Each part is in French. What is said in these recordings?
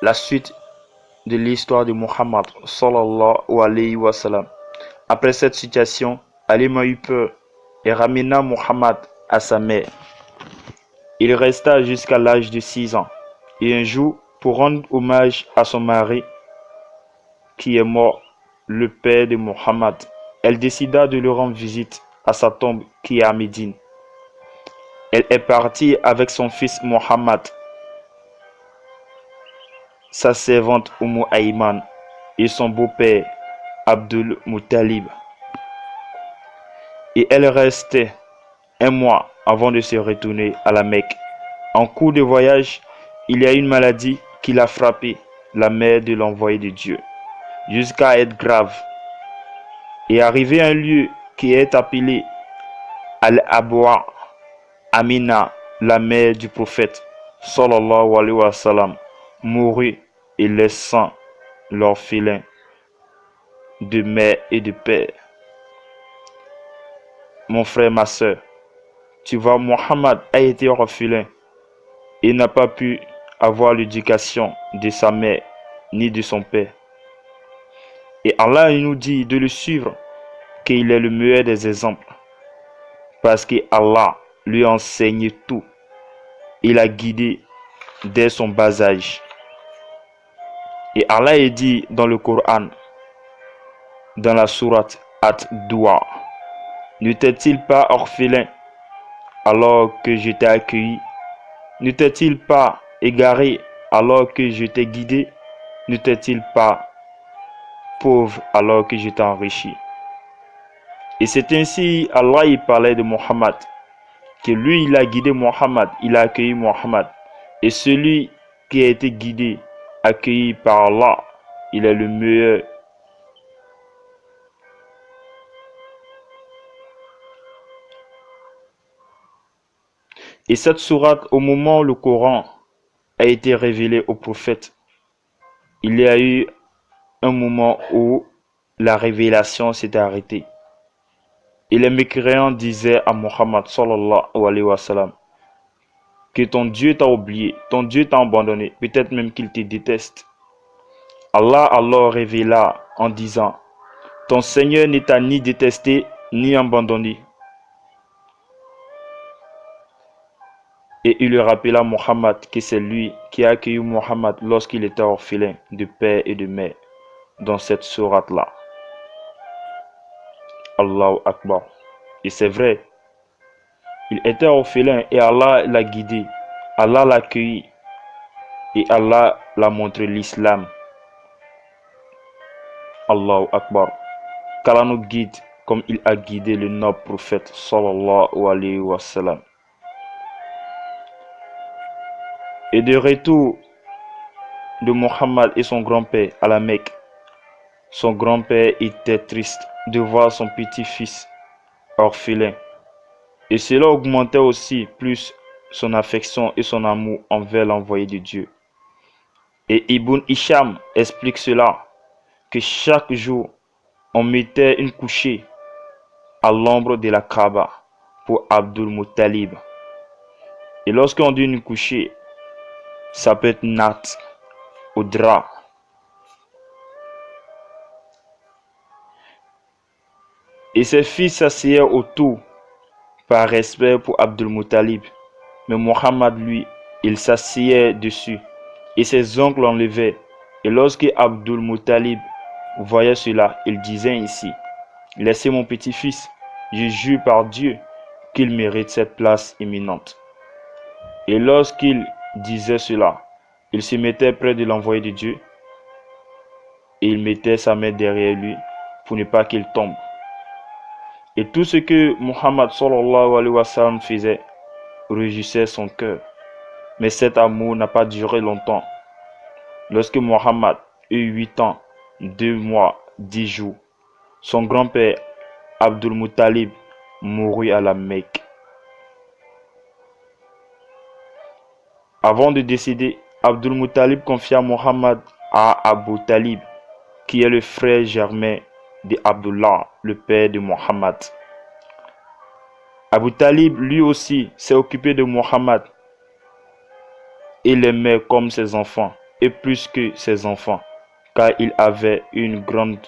La suite de l'histoire de Muhammad sallallahu alayhi wa sallam. Après cette situation, Halima eut peur et ramena Muhammad à sa mère. Il resta jusqu'à l'âge de 6 ans. Et un jour, pour rendre hommage à son mari qui est mort, le père de Muhammad, elle décida de lui rendre visite à sa tombe qui est à Médine. Elle est partie avec son fils Muhammad, sa servante Ayman et son beau-père Abdul Muttalib. Et elle restait un mois avant de se retourner à la Mecque. En cours de voyage, il y a une maladie qui l'a frappé, la mère de l'envoyé de Dieu, jusqu'à être grave. Et arrivé à un lieu qui est appelé Al-Abwa, Amina, la mère du prophète, sallallahu alayhi wa sallam, mourut et laissant l'orphelin de mère et de père. Mon frère, ma soeur, tu vois, Muhammad a été orphelin et n'a pas pu avoir l'éducation de sa mère ni de son père. Et Allah nous dit de le suivre, qu'il est le meilleur des exemples. Parce que Allah lui enseigne tout. Il a guidé dès son bas âge. Et Allah est dit dans le Coran, dans la sourate At-Dua, n'était-il pas orphelin alors que je t'ai accueilli? N'était-il pas égaré alors que je t'ai guidé? N'était-il pas pauvre alors que je t'ai enrichi? Et c'est ainsi Allah il parlait de Muhammad, que lui il a guidé Muhammad, il a accueilli Muhammad. Et celui qui a été guidé, accueilli par Allah, il est le meilleur. Et cette sourate, au moment où le Coran a été révélé au prophète, il y a eu un moment où la révélation s'est arrêtée. Et les mécréants disaient à Muhammad sallallahu alayhi wa sallam que ton Dieu t'a oublié, ton Dieu t'a abandonné, peut-être même qu'il te déteste. Allah alors révéla en disant, ton Seigneur ne t'a ni détesté ni abandonné. Et il lui rappela Muhammad que c'est lui qui a accueilli Muhammad lorsqu'il était orphelin de père et de mère dans cette sourate-là. Allahu Akbar. Et c'est vrai, il était orphelin et Allah l'a guidé, Allah l'a accueilli et Allah l'a montré l'islam. Allahu Akbar. Qu'Allah nous guide comme il a guidé le noble prophète sallallahu alayhi wa sallam. Et de retour de Muhammad et son grand-père à la Mecque, son grand-père était triste de voir son petit-fils orphelin. Et cela augmentait aussi plus son affection et son amour envers l'envoyé de Dieu. Et Ibn Hisham explique cela, que chaque jour, on mettait une couchée à l'ombre de la Kaaba pour Abdul Muttalib. Et lorsqu'on dit une couchée, ça peut être natte ou drap. Et ses fils s'asseyaient autour par respect pour Abdul Muttalib. Mais Muhammad, lui, il s'asseyait dessus. Et ses oncles l'enlevaient. Et lorsque Abdul Muttalib voyait cela, il disait ainsi, laissez mon petit-fils, je jure par Dieu qu'il mérite cette place éminente. Et lorsqu'il disait cela, il se mettait près de l'envoyé de Dieu et il mettait sa main derrière lui pour ne pas qu'il tombe. Et tout ce que Muhammad sallallahu alayhi wa sallam faisait réjouissait son cœur. Mais cet amour n'a pas duré longtemps. Lorsque Muhammad eut 8 ans, 2 mois, 10 jours, son grand-père Abdul Muttalib mourut à la Mecque. Avant de décéder, Abdul Muttalib confia Muhammad à Abu Talib, qui est le frère germain de Abdullah, le père de Muhammad. Abu Talib, lui aussi, s'est occupé de Muhammad et l'aimait comme ses enfants. et plus que ses enfants, car il avait une grande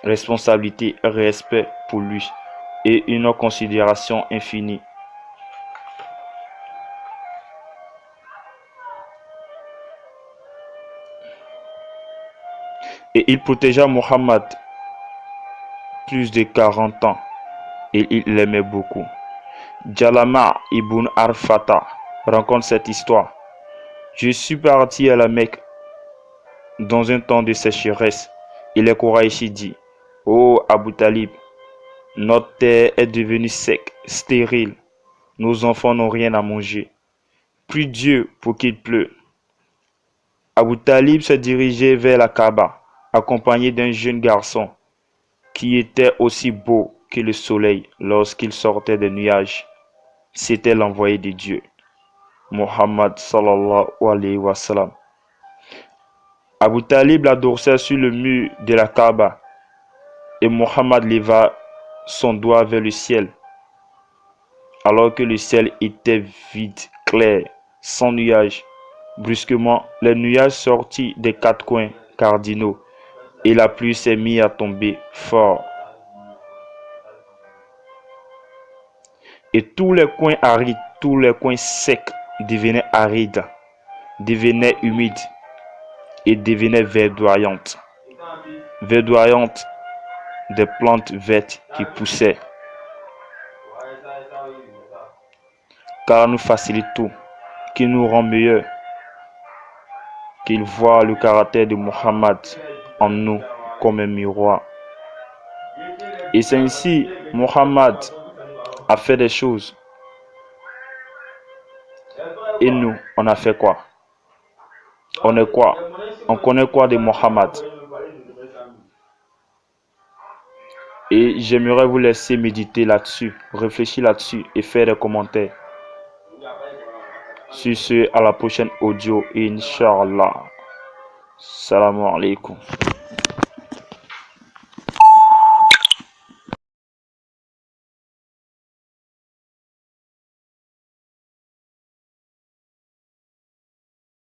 responsabilité et respect pour lui et une considération infinie. Et il protégea Mohammed plus de 40 ans et il l'aimait beaucoup. Jalama ibn Arfata raconte cette histoire. Je suis parti à la Mecque dans un temps de sécheresse et les Koraïchi dit: Oh Abu Talib, notre terre est devenue sec, stérile. Nos enfants n'ont rien à manger. Prie Dieu pour qu'il pleuve. Abu Talib se dirigeait vers la Kaaba, accompagné d'un jeune garçon qui était aussi beau que le soleil lorsqu'il sortait des nuages. C'était l'envoyé de Dieu, Muhammad sallallahu alayhi wa sallam. Abu Talib l'adossait sur le mur de la Kaaba et Muhammad leva son doigt vers le ciel, alors que le ciel était vide, clair, sans nuages. Brusquement, les nuages sortis des 4 coins cardinaux et la pluie s'est mise à tomber fort. Et tous les coins arides, tous les coins secs devenaient arides, devenaient humides et devenaient verdoyantes. Verdoyantes, des plantes vertes qui poussaient. Car nous facilite tout, qui nous rend meilleurs, qu'il voit le caractère de Muhammad en nous comme un miroir. Et c'est ainsi Muhammad a fait des choses. Et nous, on a fait quoi? On est quoi? On connaît quoi de Muhammad? Et j'aimerais vous laisser méditer là-dessus, réfléchir là-dessus et faire des commentaires. Sur ce, à la prochaine audio, Inch'Allah. Salam alaikum.